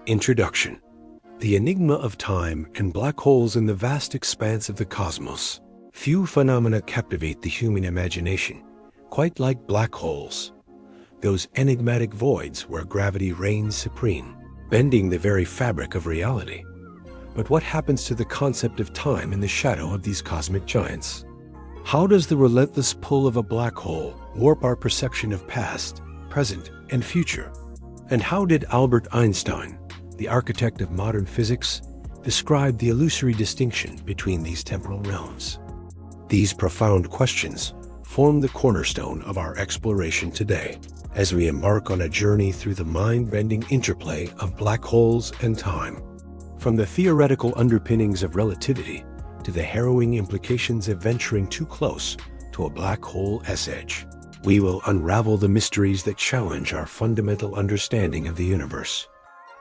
Introduction. The enigma of time and black holes in the vast expanse of the cosmos. Few phenomena captivate the human imagination, quite like black holes. Those enigmatic voids where gravity reigns supreme, bending the very fabric of reality. But what happens to the concept of time in the shadow of these cosmic giants? How does the relentless pull of a black hole warp our perception of past, present, and future? And how did Albert Einstein, the architect of modern physics, describe the illusory distinction between these temporal realms? These profound questions form the cornerstone of our exploration today, as we embark on a journey through the mind-bending interplay of black holes and time. From the theoretical underpinnings of relativity to the harrowing implications of venturing too close to a black hole's edge, we will unravel the mysteries that challenge our fundamental understanding of the universe.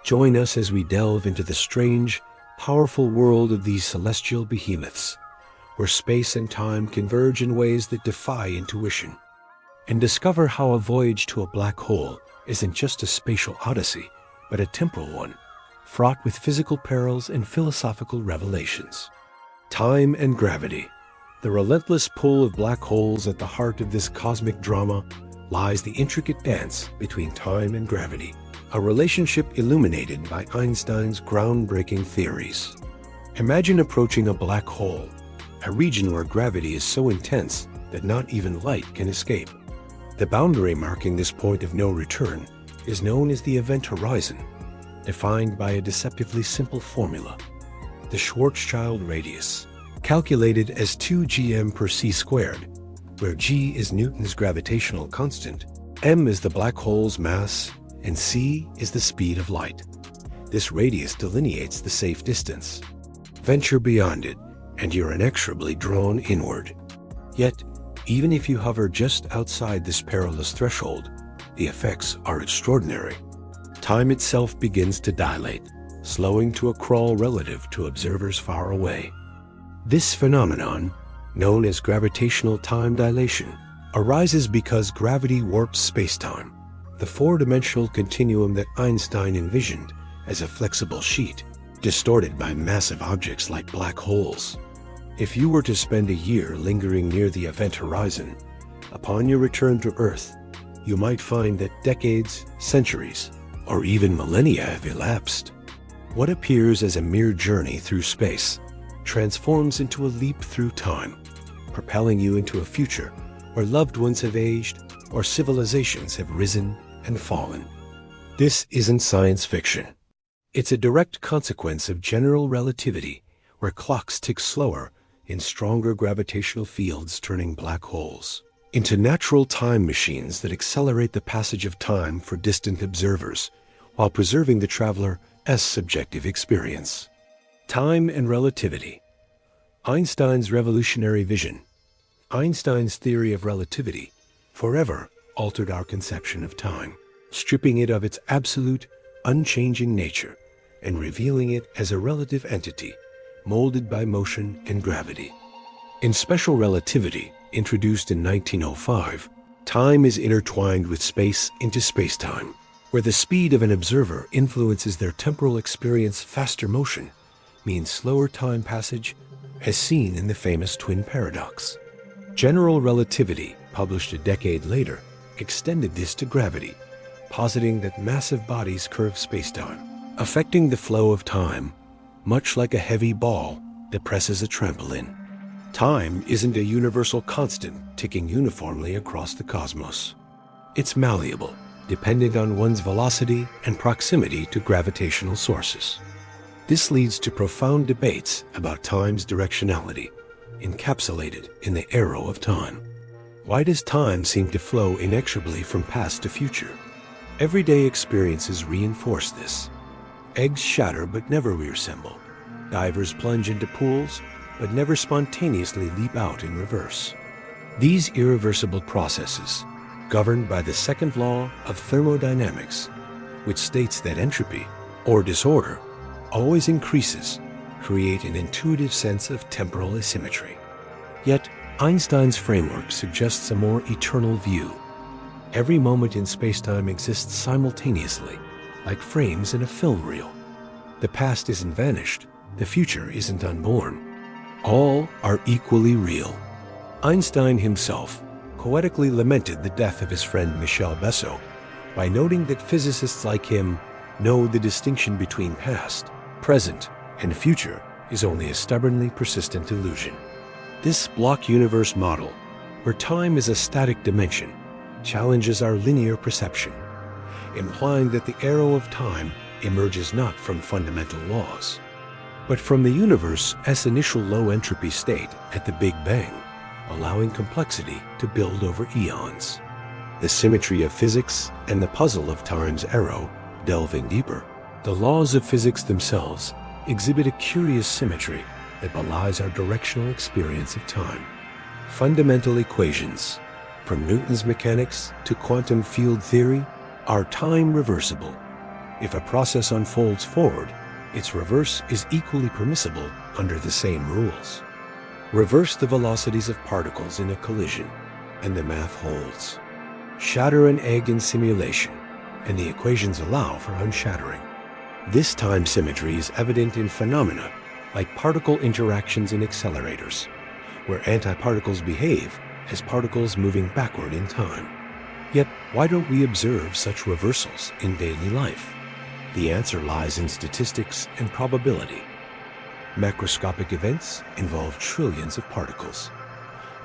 Join us as we delve into the strange, powerful world of these celestial behemoths, where space and time converge in ways that defy intuition, and discover how a voyage to a black hole isn't just a spatial odyssey, but a temporal one, fraught with physical perils and philosophical revelations. Time and gravity. The relentless pull of black holes at the heart of this cosmic drama lies the intricate dance between time and gravity, a relationship illuminated by Einstein's groundbreaking theories. Imagine approaching a black hole, a region where gravity is so intense that not even light can escape. The boundary marking this point of no return is known as the event horizon, defined by a deceptively simple formula: the Schwarzschild radius, calculated as 2 gm per c squared, where g is Newton's gravitational constant, m is the black hole's mass, and c is the speed of light. This radius delineates the safe distance. Venture beyond it, and you're inexorably drawn inward. Yet, even if you hover just outside this perilous threshold, the effects are extraordinary. Time itself begins to dilate, slowing to a crawl relative to observers far away. This phenomenon, known as gravitational time dilation, arises because gravity warps spacetime, the four-dimensional continuum that Einstein envisioned as a flexible sheet, distorted by massive objects like black holes. If you were to spend a year lingering near the event horizon, upon your return to Earth, you might find that decades, centuries, or even millennia have elapsed. What appears as a mere journey through space transforms into a leap through time, propelling you into a future where loved ones have aged or civilizations have risen and fallen. This isn't science fiction. It's a direct consequence of general relativity, where clocks tick slower in stronger gravitational fields, turning black holes into natural time machines that accelerate the passage of time for distant observers, while preserving the traveler's subjective experience. Time and relativity. Einstein's revolutionary vision. Einstein's theory of relativity forever altered our conception of time, stripping it of its absolute, unchanging nature and revealing it as a relative entity, molded by motion and gravity. In special relativity, introduced in 1905, time is intertwined with space into spacetime, where the speed of an observer influences their temporal experience. Faster motion means slower time passage, as seen in the famous twin paradox. General relativity, published a decade later, extended this to gravity, positing that massive bodies curve spacetime, affecting the flow of time, much like a heavy ball that presses a trampoline. Time isn't a universal constant ticking uniformly across the cosmos. It's malleable, dependent on one's velocity and proximity to gravitational sources. This leads to profound debates about time's directionality, encapsulated in the arrow of time. Why does time seem to flow inexorably from past to future? Everyday experiences reinforce this. Eggs shatter but never reassemble. Divers plunge into pools but never spontaneously leap out in reverse. These irreversible processes, governed by the second law of thermodynamics, which states that entropy, or disorder, always increases, create an intuitive sense of temporal asymmetry. Yet, Einstein's framework suggests a more eternal view. Every moment in spacetime exists simultaneously, like frames in a film reel. The past isn't vanished, the future isn't unborn. All are equally real. Einstein himself poetically lamented the death of his friend Michel Besso by noting that physicists like him know the distinction between past, present, and future is only a stubbornly persistent illusion. This block universe model, where time is a static dimension, challenges our linear perception, implying that the arrow of time emerges not from fundamental laws, but from the universe's initial low entropy state at the Big Bang, allowing complexity to build over eons. The symmetry of physics and the puzzle of time's arrow delving deeper. The laws of physics themselves exhibit a curious symmetry that belies our directional experience of time. Fundamental equations, from Newton's mechanics to quantum field theory, are time reversible. If a process unfolds forward, its reverse is equally permissible under the same rules. Reverse the velocities of particles in a collision, and the math holds. Shatter an egg in simulation, and the equations allow for unshattering. This time symmetry is evident in phenomena like particle interactions in accelerators, where antiparticles behave as particles moving backward in time. Yet, why don't we observe such reversals in daily life? The answer lies in statistics and probability. Macroscopic events involve trillions of particles,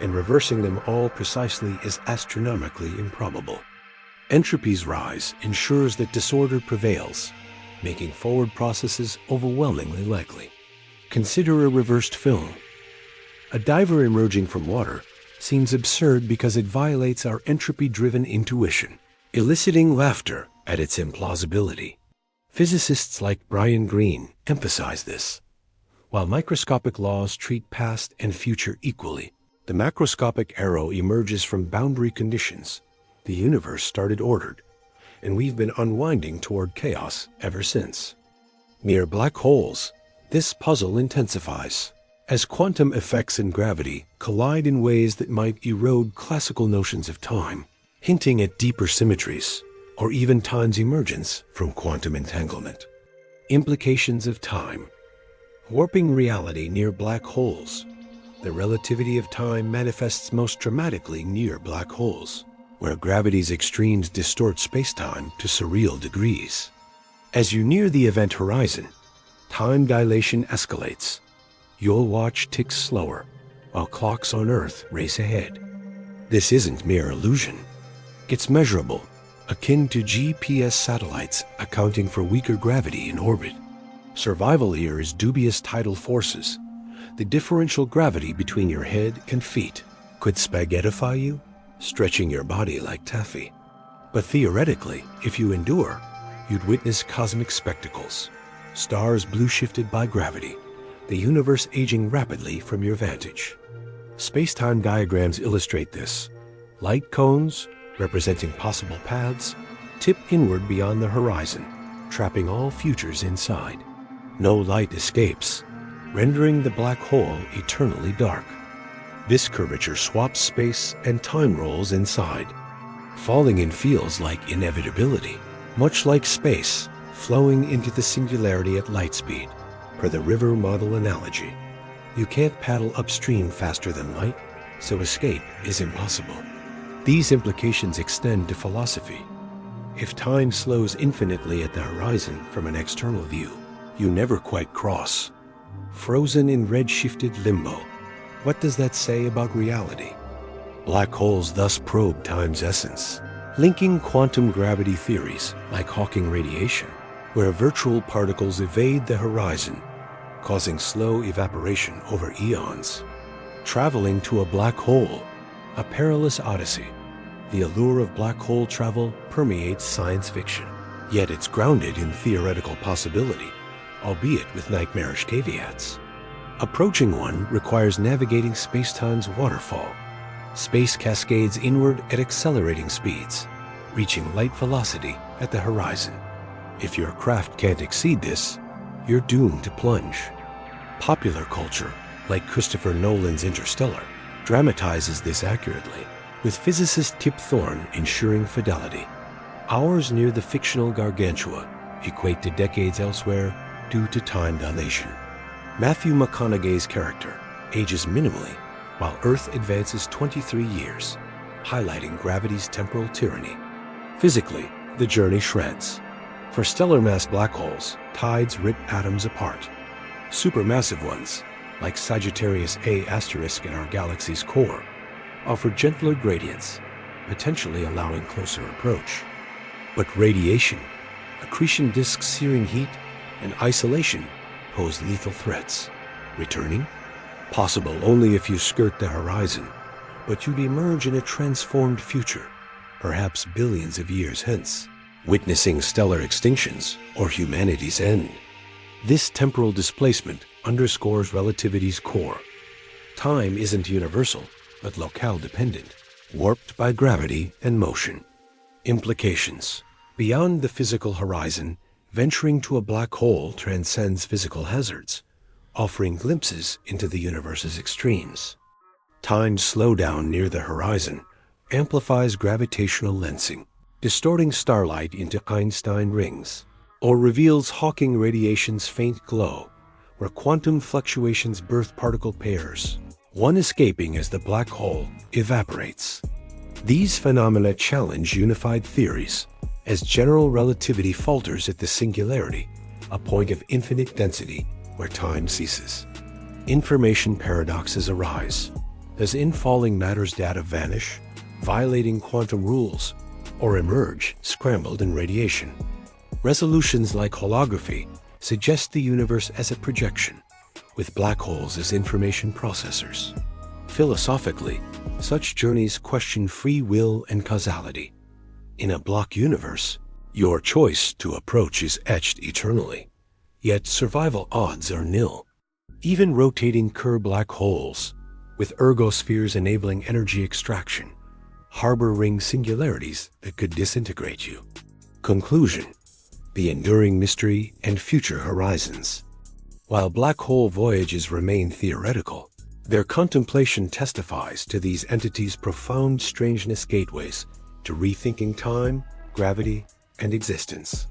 and reversing them all precisely is astronomically improbable. Entropy's rise ensures that disorder prevails, making forward processes overwhelmingly likely. Consider a reversed film. A diver emerging from water seems absurd because it violates our entropy-driven intuition, eliciting laughter at its implausibility. Physicists like Brian Greene emphasize this. While microscopic laws treat past and future equally, the macroscopic arrow emerges from boundary conditions. The universe started ordered, and we've been unwinding toward chaos ever since. Near black holes, this puzzle intensifies, as quantum effects and gravity collide in ways that might erode classical notions of time, hinting at deeper symmetries, or even time's emergence from quantum entanglement. Implications of time. Warping reality near black holes. The relativity of time manifests most dramatically near black holes, where gravity's extremes distort spacetime to surreal degrees. As you near the event horizon, time dilation escalates. Your watch ticks slower, while clocks on Earth race ahead. This isn't mere illusion. It's measurable, akin to GPS satellites accounting for weaker gravity in orbit. Survival here is dubious tidal forces. The differential gravity between your head and feet could spaghettify you, stretching your body like taffy. But theoretically, if you endure, you'd witness cosmic spectacles. Stars blue-shifted by gravity, the universe aging rapidly from your vantage. Space-time diagrams illustrate this. Light cones, representing possible paths, tip inward beyond the horizon, trapping all futures inside. No light escapes, rendering the black hole eternally dark. This curvature swaps space and time rolls inside. Falling in feels like inevitability, much like space flowing into the singularity at light speed, per the river model analogy. You can't paddle upstream faster than light, so escape is impossible. These implications extend to philosophy. If time slows infinitely at the horizon from an external view, you never quite cross. Frozen in red-shifted limbo, what does that say about reality? Black holes thus probe time's essence, linking quantum gravity theories like Hawking radiation, where virtual particles evade the horizon, causing slow evaporation over eons. Traveling to a black hole, a perilous odyssey. The allure of black hole travel permeates science fiction, yet it's grounded in theoretical possibility, albeit with nightmarish caveats. Approaching one requires navigating spacetime's waterfall. Space cascades inward at accelerating speeds, reaching light velocity at the horizon. If your craft can't exceed this, you're doomed to plunge. Popular culture, like Christopher Nolan's Interstellar, dramatizes this accurately, with physicist Kip Thorne ensuring fidelity. Hours near the fictional Gargantua, equate to decades elsewhere due to time dilation. Matthew McConaughey's character ages minimally, while Earth advances 23 years, highlighting gravity's temporal tyranny. Physically, the journey shreds. For stellar mass black holes, tides rip atoms apart. Supermassive ones, like Sagittarius A* in our galaxy's core, offer gentler gradients, potentially allowing closer approach. But radiation, accretion disks searing heat, and isolation pose lethal threats. Returning? Possible only if you skirt the horizon, but you'd emerge in a transformed future, perhaps billions of years hence, witnessing stellar extinctions or humanity's end. This temporal displacement underscores relativity's core. Time isn't universal, but locale-dependent, warped by gravity and motion. Implications. Beyond the physical horizon, venturing to a black hole transcends physical hazards, offering glimpses into the universe's extremes. Time's slowdown near the horizon amplifies gravitational lensing, distorting starlight into Einstein rings, or reveals Hawking radiation's faint glow, where quantum fluctuations birth particle pairs, one escaping as the black hole evaporates. These phenomena challenge unified theories, as general relativity falters at the singularity, a point of infinite density where time ceases. Information paradoxes arise. Does infalling matter's data vanish, violating quantum rules, or emerge scrambled in radiation? Resolutions like holography suggest the universe as a projection, with black holes as information processors. Philosophically, such journeys question free will and causality. In a block universe, your choice to approach is etched eternally, yet survival odds are nil. Even rotating Kerr black holes, with ergospheres enabling energy extraction, harbor ring singularities that could disintegrate you. Conclusion: the enduring mystery and future horizons. While black hole voyages remain theoretical, their contemplation testifies to these entities' profound strangeness gateways to rethinking time, gravity, and existence.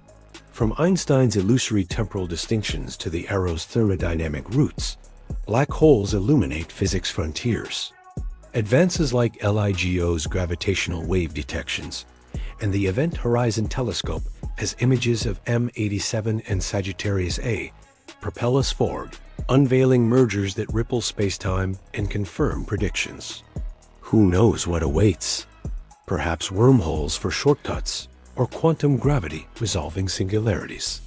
From Einstein's illusory temporal distinctions to the arrow's thermodynamic roots, black holes illuminate physics frontiers. Advances like LIGO's gravitational wave detections and the Event Horizon Telescope as images of M87 and Sagittarius A propel us forward, unveiling mergers that ripple spacetime and confirm predictions. Who knows what awaits? Perhaps wormholes for shortcuts, or quantum gravity resolving singularities.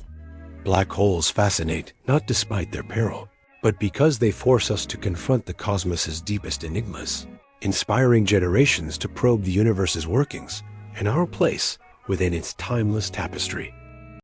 Black holes fascinate not despite their peril, but because they force us to confront the cosmos's deepest enigmas, inspiring generations to probe the universe's workings and our place within its timeless tapestry.